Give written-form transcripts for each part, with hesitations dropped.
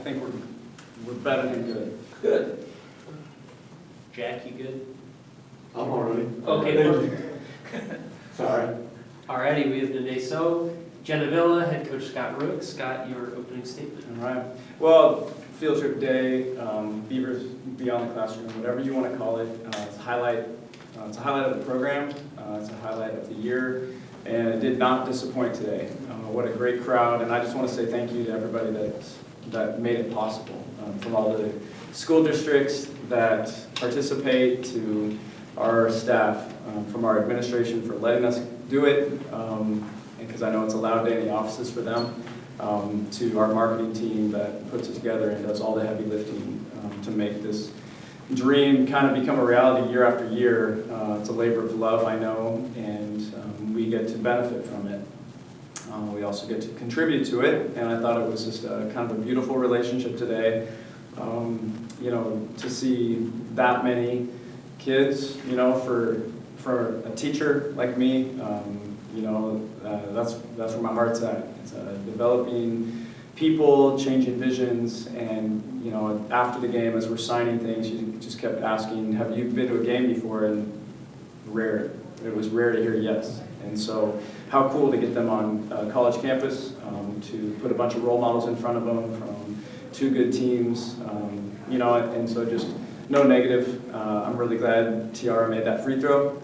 think we're better than good. Good. Jack, you good? I'm all right. Okay, Thank you. perfect. Sorry. Alrighty, we have Néné. So, Jenna Villa, head coach Scott Rueck. Scott, your opening statement. All right. Well, field trip day, Beavers beyond the classroom, whatever you want to call it. It's a highlight. It's a highlight of the program. It's a highlight of the year, and it did not disappoint today. What a great crowd, and I just want to say thank you to everybody that made it possible, from all the school districts that participate to our staff, from our administration for letting us do it, because I know it's a loud day in the offices for them, to our marketing team that puts it together and does all the heavy lifting to make this dream kind of become a reality year after year. It's a labor of love, I know, and we get to benefit from it. We also get to contribute to it, and I thought it was just a kind of a beautiful relationship today. You know, to see that many kids, you know, for a teacher like me, you know, that's where my heart's at. It's developing people, changing visions, and you know, after the game, as we're signing things, you just kept asking, "Have you been to a game before?" And rare. It was rare to hear yes. And so, how cool to get them on college campus, to put a bunch of role models in front of them from two good teams, you know, and so just no negative. I'm really glad Tiara made that free throw,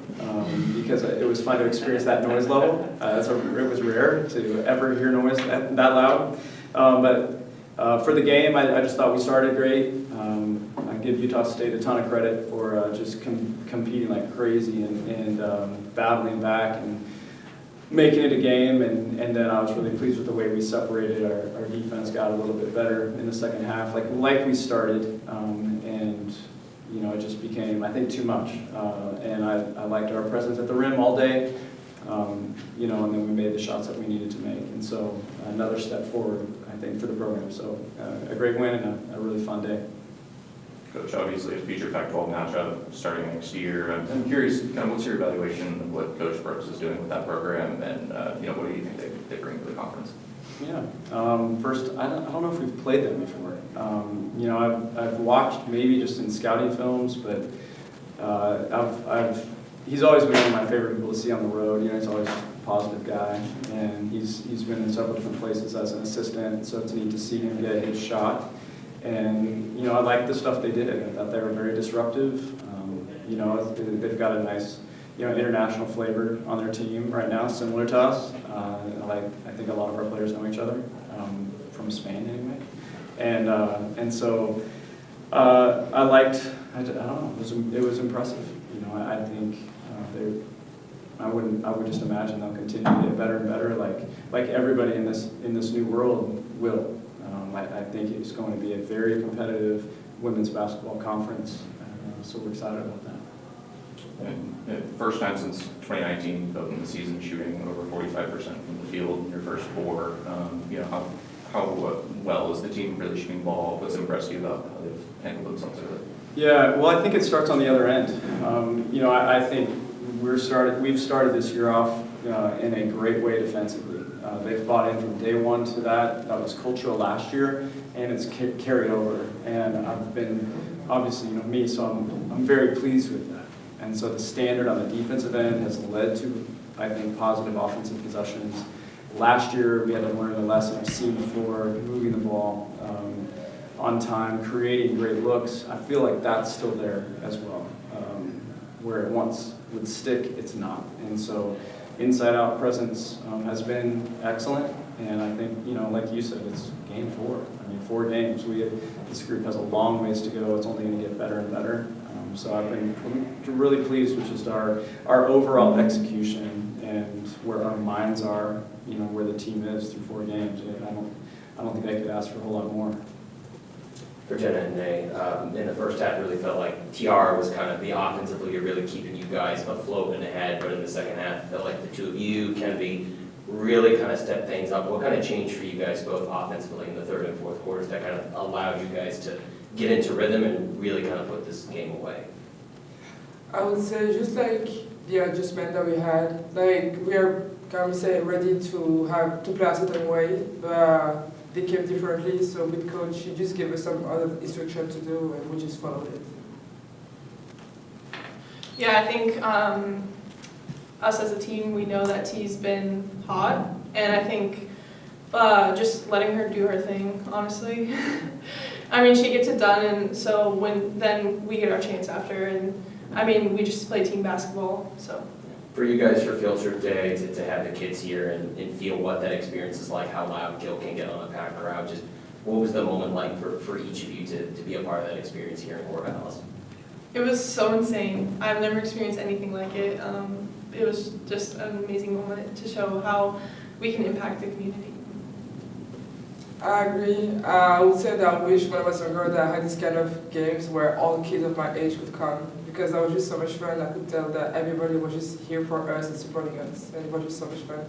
because it was fun to experience that noise level. It was rare to ever hear noise that loud. But for the game, I just thought we started great. I give Utah State a ton of credit for just competing like crazy and battling back and making it a game, and then I was really pleased with the way we separated. Our defense got a little bit better in the second half, like we started, and you know, it just became, I think, too much. And I liked our presence at the rim all day, you know, and then we made the shots that we needed to make, and so another step forward, I think, for the program. So a great win and a really fun day. Coach, obviously a future Pac-12 matchup starting next year. I'm curious, kind of what's your evaluation of what Coach Brooks is doing with that program, and you know, what do you think they bring to the conference? Yeah. First, I don't know if we've played them before. You know, I've watched maybe just in scouting films, but he's always been one of my favorite people to see on the road. You know, he's always a positive guy, and he's been in several different places as an assistant, so it's neat to see him get his shot. And, you know, I like the stuff they did. I thought they were very disruptive. You know, they've got a nice, you know, international flavor on their team right now, similar to us. I think a lot of our players know each other, from Spain anyway. And so I liked, I don't know, it was impressive. You know, I think I would just imagine they'll continue to get better and better, like everybody in this new world will. I think it's going to be a very competitive women's basketball conference, so we're excited about that. And first time since 2019 opening the season shooting over 45% from the field in your first four. You know, how well is the team really shooting ball? What's impressed you about how they've handled themselves with it? Yeah, well, I think it starts on the other end. You know, I think we've started this year off in a great way defensively. They've bought in from day one to that. That was cultural last year, and it's carried over. And I've been, obviously, you know me, so I'm very pleased with that. And so the standard on the defensive end has led to, I think, positive offensive possessions. Last year, we had to learn the lesson of seeing the floor, moving the ball on time, creating great looks. I feel like that's still there as well. Where it once would stick, it's not. And so inside-out presence has been excellent, and I think, you know, like you said, it's game 4. I mean, 4 games. This group has a long ways to go. It's only going to get better and better. So I've been really pleased with just our overall execution and where our minds are, you know, where the team is through 4 games. I don't think I could ask for a whole lot more. For Jenna and Néné, in the first half, it really felt like Tiara was kind of the offensive leader, really keeping you guys afloat and ahead. But in the second half, it felt like the two of you, Kennedy, really kind of stepped things up. What kind of changed for you guys both offensively in the third and fourth quarters that kind of allowed you guys to get into rhythm and really kind of put this game away? I would say just like the adjustment that we had, like we are, can we say, ready to play a certain way, but they came differently. So with coach, she just gave us some other instruction to do, and we just followed it. Yeah, I think us as a team, we know that T's been hot, and I think just letting her do her thing, honestly. I mean, she gets it done, and so then we get our chance after, and I mean, we just play team basketball, so. For you guys for field trip day, to have the kids here and feel what that experience is like, how loud Gil can get on a packed crowd, just what was the moment like for each of you to be a part of that experience here in Corvallis? It was so insane. I've never experienced anything like it. It was just an amazing moment to show how we can impact the community. I agree. I would say that I wish when I was younger that I had these kind of games where all kids of my age would come, because that was just so much fun. I could tell that everybody was just here for us and supporting us, and it was just so much fun.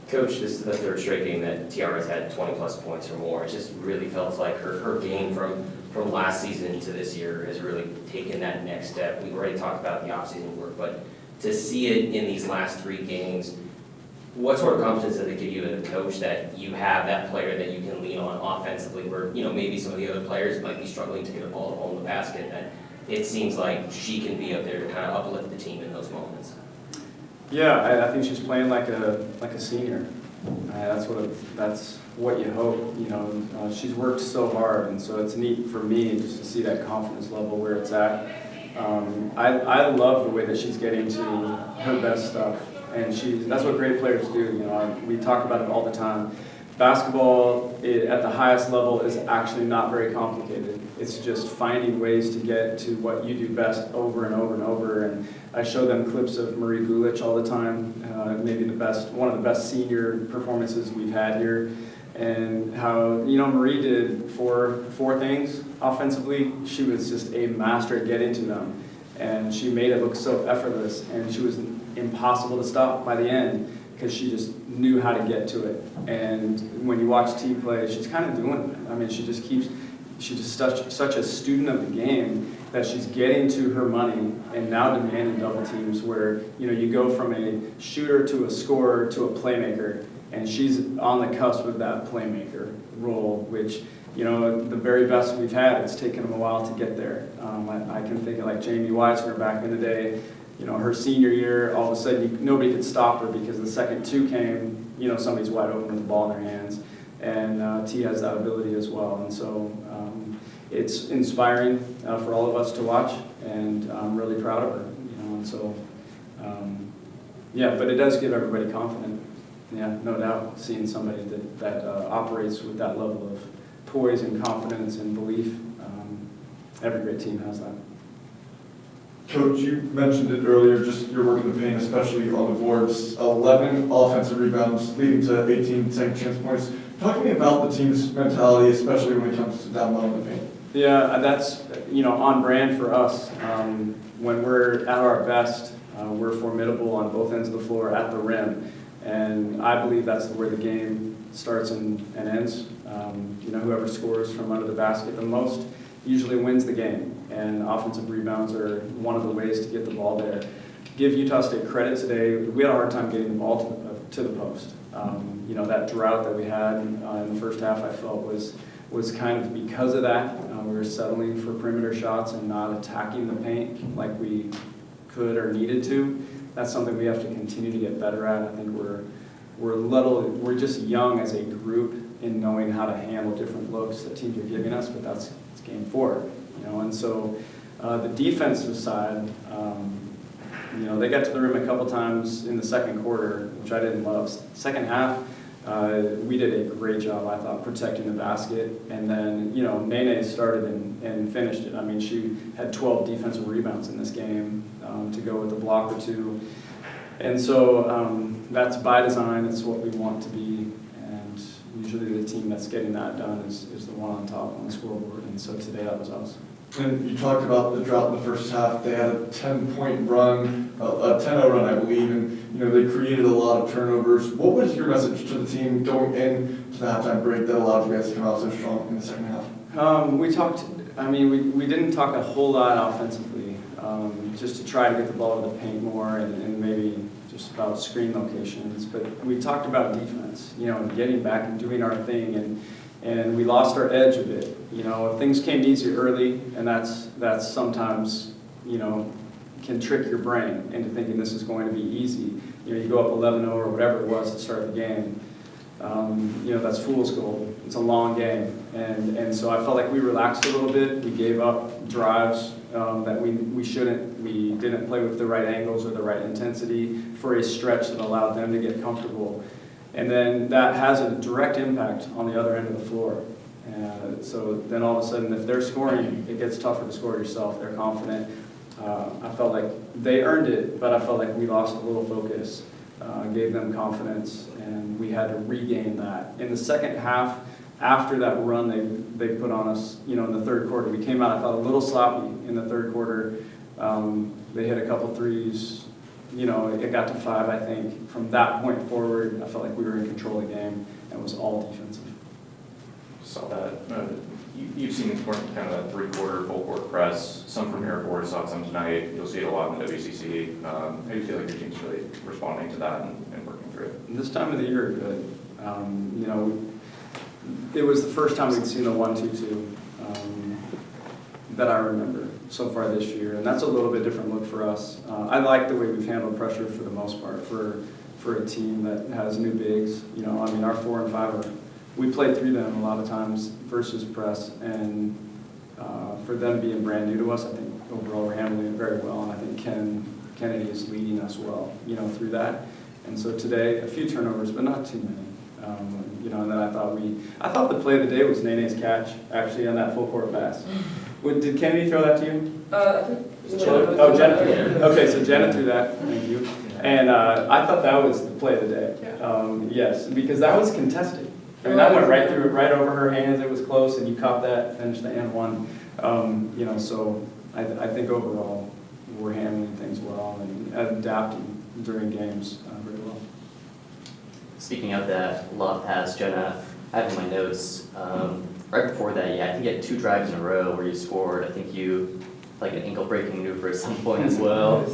Coach, this is the third straight game that Tiara's had 20-plus points or more. It just really felt like her game from last season to this year has really taken that next step. We've already talked about the off-season work, but to see it in these last 3 games, what sort of confidence does it give you as a coach that you have that player that you can lean on offensively where, you know, maybe some of the other players might be struggling to get a ball to hole in the basket, and it seems like she can be up there to kind of uplift the team in those moments? Yeah, I think she's playing like a senior. That's what you hope. You know, she's worked so hard, and so it's neat for me just to see that confidence level where it's at. I love the way that she's getting to her best stuff, and that's what great players do. You know, we talk about it all the time. Basketball at the highest level is actually not very complicated. It's just finding ways to get to what you do best over and over and over. And I show them clips of Marie Gulich all the time, maybe one of the best senior performances we've had here. And how, you know, Marie did four things offensively. She was just a master at getting to them. And she made it look so effortless, and she was impossible to stop by the end because she just knew how to get to it. And when you watch T play, she's kind of doing it. I mean, she's just such a student of the game that she's getting to her money and now demanding double teams where, you know, you go from a shooter to a scorer to a playmaker, and she's on the cusp of that playmaker role, which, you know, the very best we've had, it's taken them a while to get there. I can think of like Jamie Weisner back in the day. You know, her senior year, all of a sudden nobody could stop her because the second 2 came, you know, somebody's wide open with the ball in their hands. And T has that ability as well. And so it's inspiring for all of us to watch, and I'm really proud of her. You know, and so, yeah, but it does give everybody confidence. Yeah, no doubt, seeing somebody that operates with that level of poise and confidence and belief. Every great team has that. Coach, you mentioned it earlier, just your work in the paint, especially on the boards. 11 offensive rebounds, leading to 18 second chance points. Talk to me about the team's mentality, especially when it comes to down low in the paint. Yeah, that's, you know, on brand for us. When we're at our best, we're formidable on both ends of the floor at the rim. And I believe that's where the game starts and ends. You know, whoever scores from under the basket the most usually wins the game. And offensive rebounds are one of the ways to get the ball there. Give Utah State credit today. We had a hard time getting the ball to the post. You know, that drought that we had in the first half, I felt was kind of because of that. We were settling for perimeter shots and not attacking the paint like we could or needed to. That's something we have to continue to get better at. I think we're just young as a group in knowing how to handle different looks that teams are giving us, but it's game 4, you know. And so the defensive side, you know, they got to the rim a couple times in the second quarter, which I didn't love. Second half, we did a great job, I thought, protecting the basket. And then, you know, Néné started and finished it. I mean, she had 12 defensive rebounds in this game to go with a block or 2. And so that's by design. It's what we want to be. And usually the team that's getting that done is the one on top on the scoreboard. And so today that was us. And you talked about the drought in the first half. They had a 10-point run, a 10-0 run, I believe, and you know they created a lot of turnovers. What was your message to the team going into the halftime break that allowed you guys to come out so strong in the second half? We talked. I mean, we didn't talk a whole lot offensively, just to try to get the ball to the paint more and maybe just about screen locations. But we talked about defense, you know, and getting back and doing our thing. And and we lost our edge a bit. You know, things came easy early, and that's sometimes, you know, can trick your brain into thinking this is going to be easy. You know, you go up 11-0 or whatever it was to start the game. You know, that's fool's gold. It's a long game. And so I felt like we relaxed a little bit. We gave up drives that we shouldn't. We didn't play with the right angles or the right intensity for a stretch that allowed them to get comfortable. And then that has a direct impact on the other end of the floor. So then all of a sudden, if they're scoring, it gets tougher to score yourself. They're confident. I felt like they earned it, but I felt like we lost a little focus, gave them confidence, and we had to regain that. In the second half, after that run they put on us, you know, in the third quarter, we came out, I thought, a little sloppy in the third quarter. They hit a couple threes. You know, it got to 5, I think. From that point forward, I felt like we were in control of the game, and it was all defensive. Saw that. You've seen kind of that three-quarter, full-court press, some from Air Force, saw some tonight. You'll see it a lot in the WCC. How do you feel like your team's really responding to that and working through it? This time of the year, good. You know, it was the first time we'd seen a 1-2-2 that I remember so far this year, and that's a little bit different look for us. I like the way we've handled pressure for the most part for a team that has new bigs. You know, I mean, our 4 and 5 are. We play through them a lot of times versus press, and for them being brand new to us, I think overall we're handling it very well, and I think Kennedy is leading us well, you know, through that. And so today, a few turnovers, but not too many. You know, and then I thought the play of the day was Néné's catch, actually, on that full court pass. Did Kennedy throw that to you? I think Oh, Jenna. Okay, so Jenna threw that. Thank you. And I thought that was the play of the day. Yes, because that was contested. I mean, that went right through it, right over her hands. It was close, and you caught that, finished the and one. You know, so I think overall we're handling things well and adapting during games very well. Speaking of that lob pass, Jenna, I have in my notes, right before that, I think you had 2 drives in a row where you scored. I think you, like an ankle-breaking maneuver at some point as well.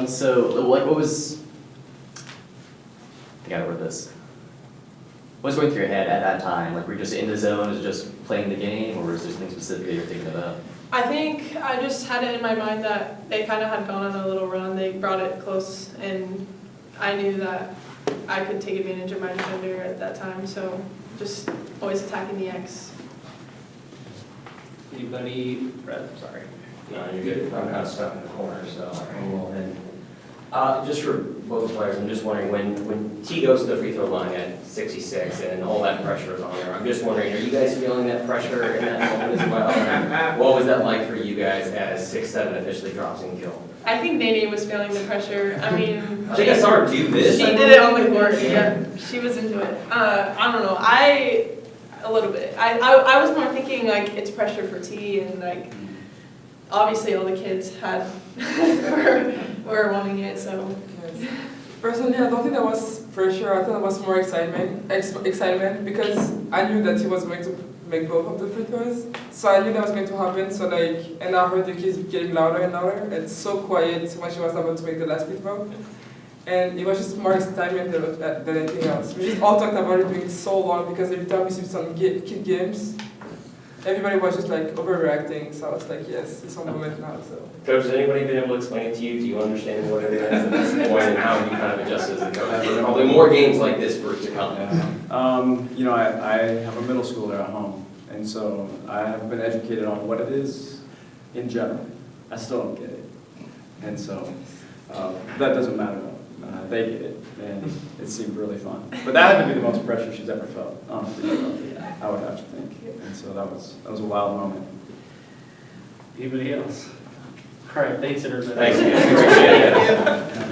So, like, what was, I think I wrote this. What was going through your head at that time? Like, were you just in the zone, was it just playing the game, or was there something specific that you're thinking about? I think I just had it in my mind that they kind of had gone on a little run. They brought it close, and I knew that I could take advantage of my defender at that time, so just always attacking the X. Anybody, Brett, sorry. No, you're good. I'm kind of stuck in the corner, so I will end. Just for both players, I'm just wondering, when T goes to the free throw line at 66 and all that pressure is on there, I'm just wondering, are you guys feeling that pressure in that moment as well? And what was that like for you guys as 6'7" officially drops in kill? I think Néné was feeling the pressure. I mean, I think I saw her do this. She did it on the court. Yeah, she was into it. I don't know. A little bit. I was more thinking like it's pressure for T, and like obviously all the kids had were wanting it. So personally, I don't think that was pressure. I think that was more excitement because I knew that he was going to make both of the free throws. So I knew that was going to happen. So like, and I heard the kids getting louder and louder. It's so quiet when she was about to make the last free throw. And it was just more excitement than anything else. We just all talked about it being so long because every time we see some kid games, everybody was just like overreacting. So I was like, yes, it's a moment now. So. Coach, has anybody been able to explain it to you? Do you understand what it is at this point and how you kind of adjust as a coach? There are probably more games like this for it to come. Yeah. You know, I have a middle schooler at home, and so I have been educated on what it is in general. I still don't get it, and so that doesn't matter though. They get it, and it seemed really fun. But that had to be the most pressure she's ever felt, honestly. I would have to think, and so that was a wild moment. Anybody else? All right, thanks everybody. Thanks, guys. Appreciate it.